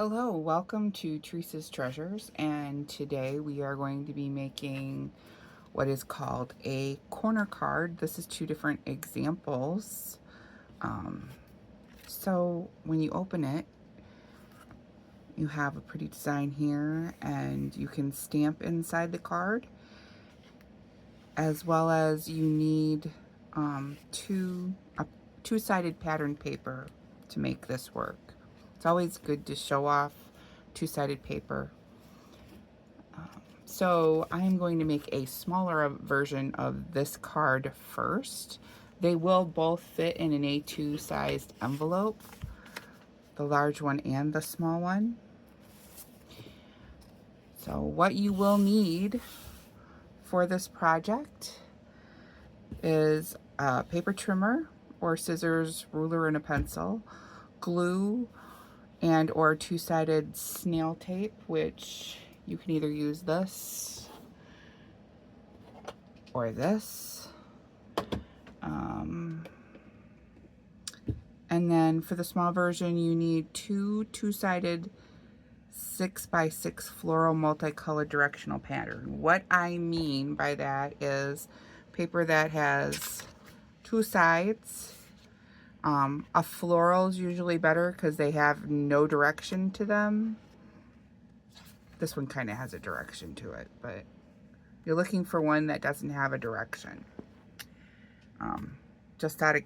Hello, welcome to Teresa's Treasures, and today we are going to be making what is called a corner card. This is two different examples. So when you open it, you have a pretty design here, and you can stamp inside the card, as well as you need two-sided pattern paper to make this work. It's always good to show off two-sided paper. So I'm going to make a smaller version of this card first. They will both fit in an A2 sized envelope, the large one and the small one. So what you will need for this project is a paper trimmer or scissors, ruler, and a pencil, glue, and or two-sided snail tape, which you can either use this or this. And then for the small version, you need two-sided 6x6 floral multicolored directional pattern. What I mean by that is paper that has two sides. A floral is usually better because they have no direction to them. This one kind of has a direction to it, but you're looking for one that doesn't have a direction. Just out of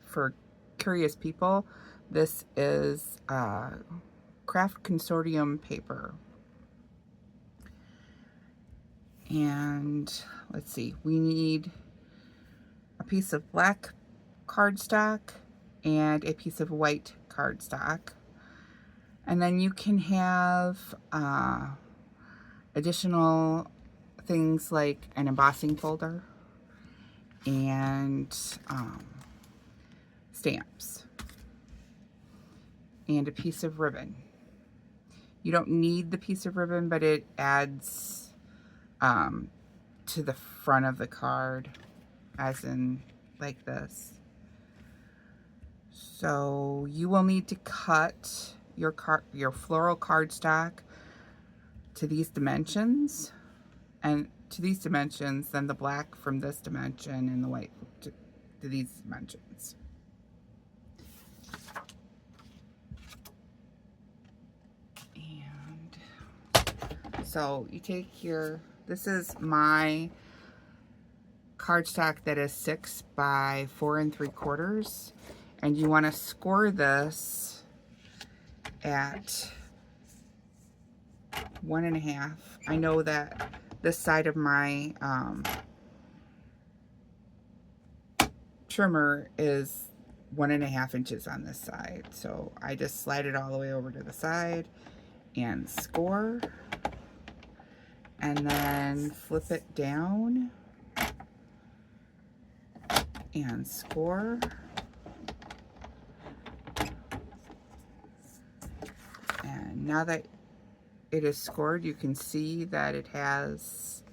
for curious people, this is Craft Consortium paper. And let's see, we need a piece of black cardstock and a piece of white cardstock. And then you can have additional things like an embossing folder and stamps and a piece of ribbon. You don't need the piece of ribbon, but it adds to the front of the card, as in like this. So you will need to cut your floral cardstock to these dimensions, and to these dimensions, then the black from this dimension and the white to these dimensions. And so you take this is my cardstock that is 6 by 4 3/4, and you want to score this at 1.5. I know that this side of my trimmer is 1.5 inches on this side, so I just slide it all the way over to the side and score, and then flip it down and score. And now that it is scored, you can see that it has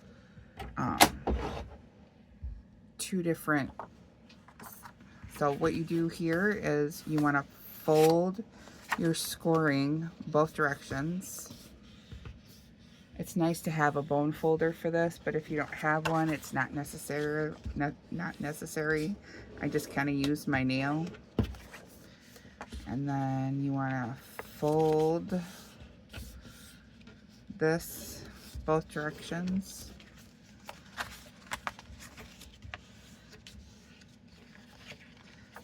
two different. So what you do here is you want to fold your scoring both directions. It's nice to have a bone folder for this, but if you don't have one, it's not necessary. Not necessary. I just kind of use my nail. And then you want to fold this both directions.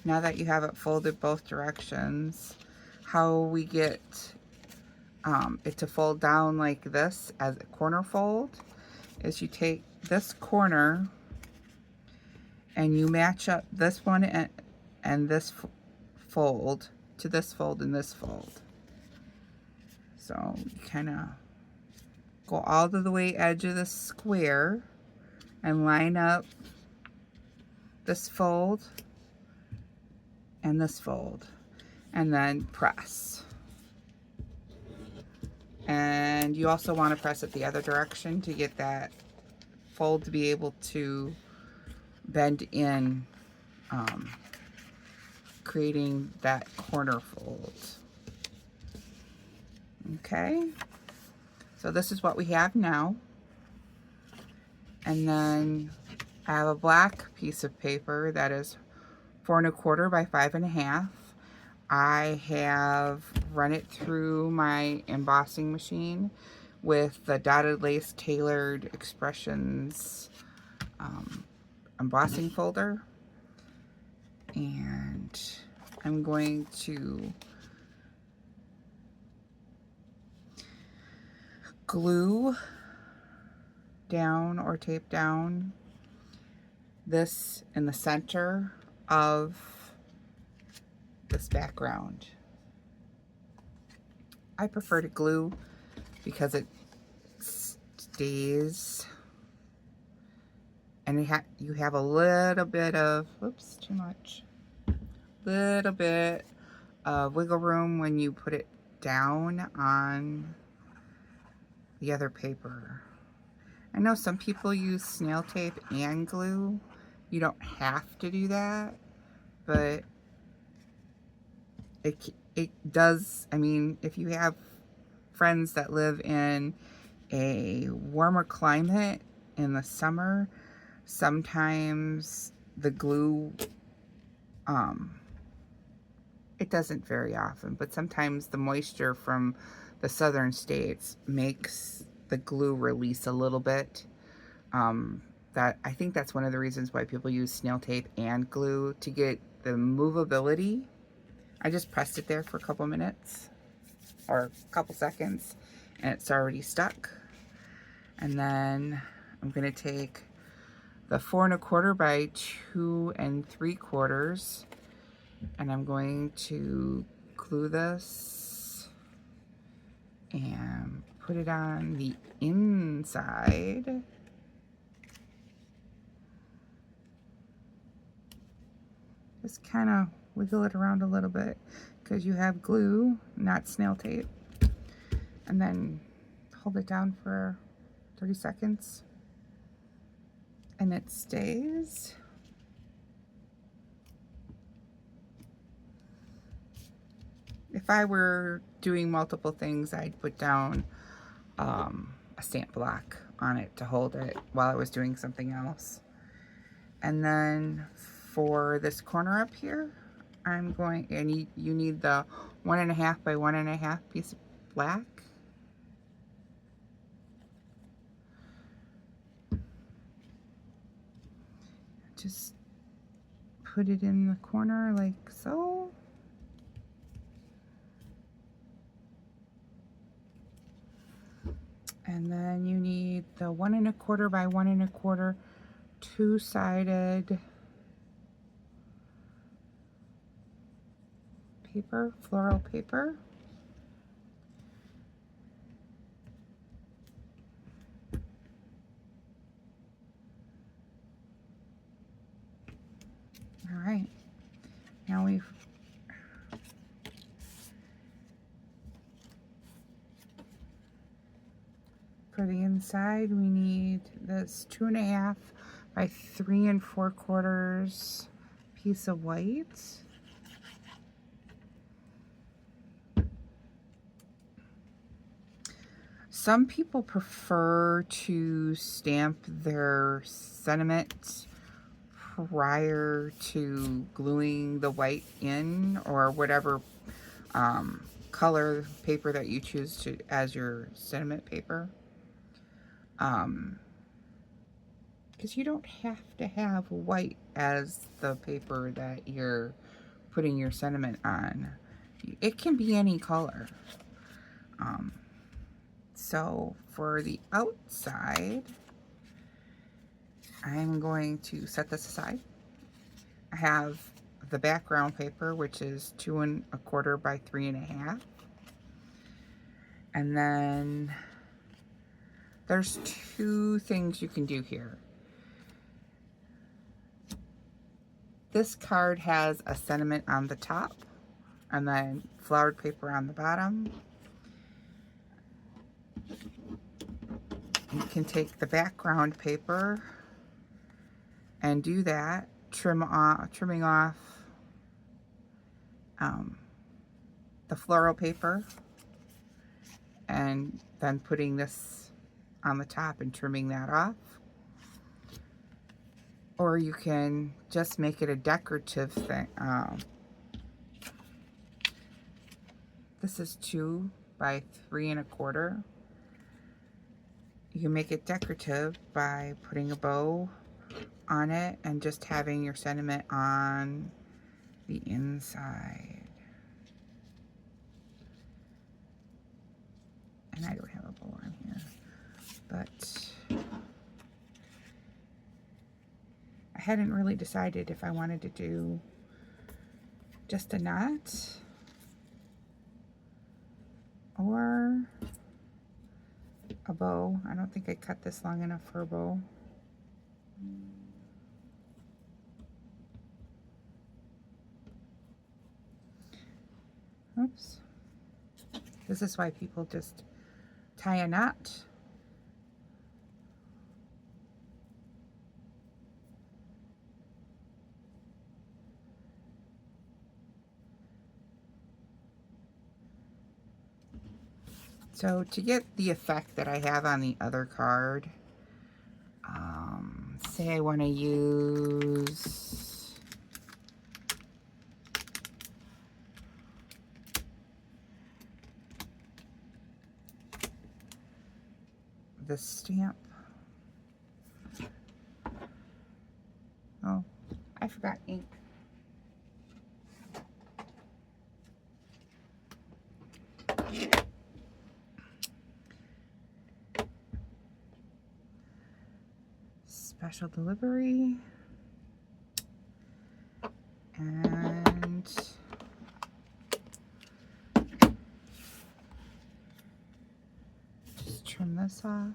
Now that you have it folded both directions, how we get it to fold down like this as a corner fold is you take this corner and you match up this one and this fold to this fold and this fold. So you kind of go all to the way edge of the square and line up this fold and this fold, and then press. And you also want to press it the other direction to get that fold to be able to bend in, creating that corner fold. Okay, so this is what we have now. And then I have a black piece of paper that is 4 1/4 by 5 1/2. I have run it through my embossing machine with the Dotted Lace Tailored Expressions embossing folder. And I'm going to glue down or tape down this in the center of this background. I prefer to glue because it stays, and you have a little bit of, oops, too much, little bit of wiggle room when you put it down on the other paper. I know some people use snail tape and glue. You don't have to do that, but it does. I mean, if you have friends that live in a warmer climate in the summer, sometimes the glue, it doesn't very often, but sometimes the moisture from the southern states makes the glue release a little bit. I think that's one of the reasons why people use snail tape and glue, to get the movability. I just pressed it there for a couple minutes or a couple seconds and it's already stuck. And then I'm going to take the 4 1/4 by 2 3/4 and I'm going to glue this and put it on the inside. Just kind of wiggle it around a little bit because you have glue, not snail tape. And then hold it down for 30 seconds and it stays. If I were doing multiple things, I'd put down a stamp block on it to hold it while I was doing something else. And then for this corner up here, I'm going, and you need the 1 1/2 by 1 1/2 piece of black. Just put it in the corner like so. And then you need the 1 1/4 by 1 1/4 two-sided paper, floral paper. All right, now for the inside, we need this 2 1/2 by 3 4/4 piece of white. Some people prefer to stamp their sentiment prior to gluing the white in, or whatever color paper that you choose to as your sentiment paper. Because you don't have to have white as the paper that you're putting your sentiment on. It can be any color. So for the outside, I'm going to set this aside. I have the background paper, which is 2 1/4 by 3 1/2. And then there's two things you can do here. This card has a sentiment on the top and then flowered paper on the bottom. You can take the background paper and do that, trimming off the floral paper, and then putting this on the top and trimming that off. Or you can just make it a decorative thing. This is 2 by 3 1/4. You can make it decorative by putting a bow on it and just having your sentiment on the inside. And I don't have a bow on here, but I hadn't really decided if I wanted to do just a knot or a bow. I don't think I cut this long enough for a bow. Oops. This is why people just tie a knot. So to get the effect that I have on the other card, say I want to use the stamp. Oh, I forgot ink. Special delivery. And just trim this off.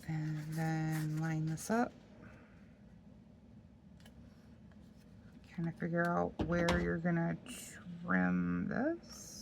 And then line this up. Kind of figure out where you're gonna trim this.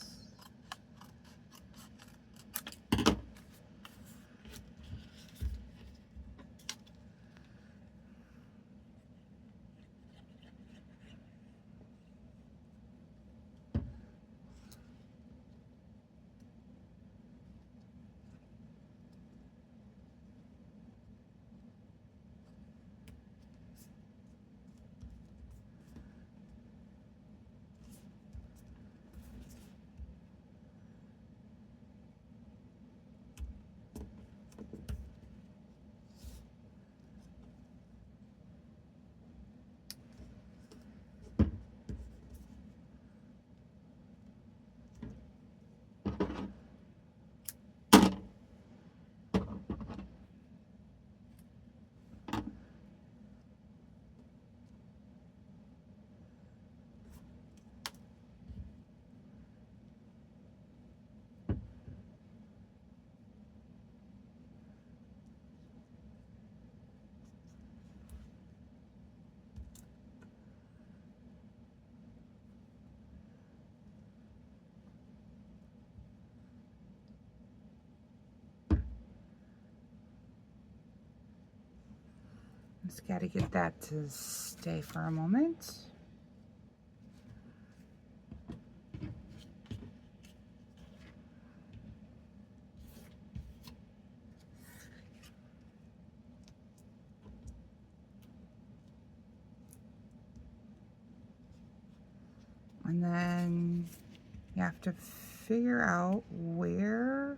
Just got to get that to stay for a moment. And then you have to figure out where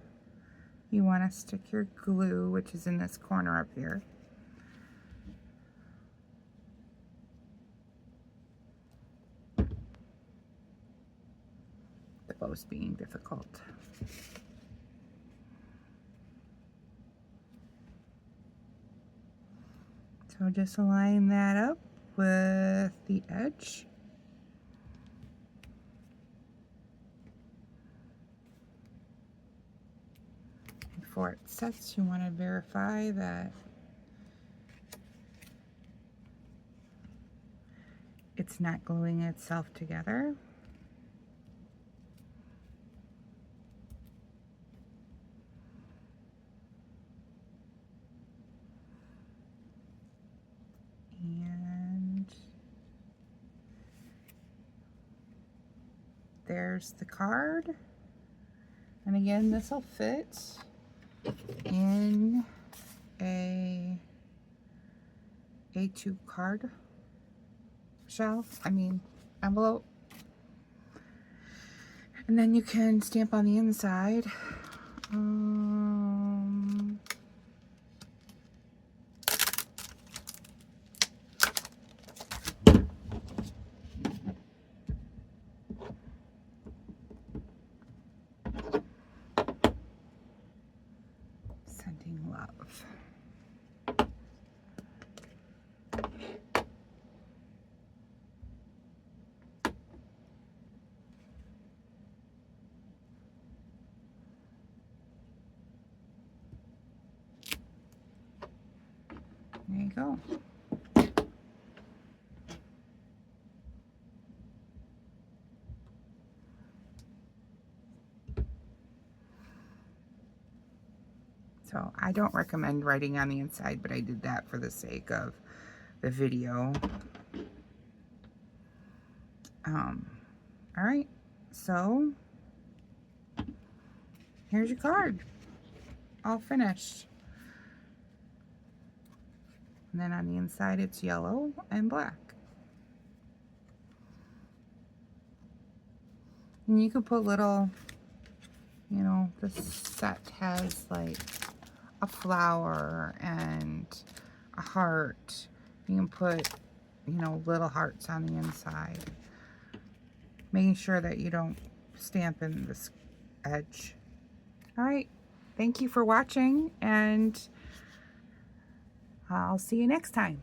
you want to stick your glue, which is in this corner up here. The bow's being difficult. So just line that up with the edge. before it sets, you want to verify that it's not gluing itself together. And there's the card. And again, this will fit in a A2 card shell, envelope. And then you can stamp on the inside. Sending love. There you go. So I don't recommend writing on the inside, but I did that for the sake of the video. All right, so here's your card, all finished. And then on the inside it's yellow and black. And you could put little, you know, this set has like a flower and a heart. You can put, you know, little hearts on the inside. Making sure that you don't stamp in this edge. All right, thank you for watching, and I'll see you next time.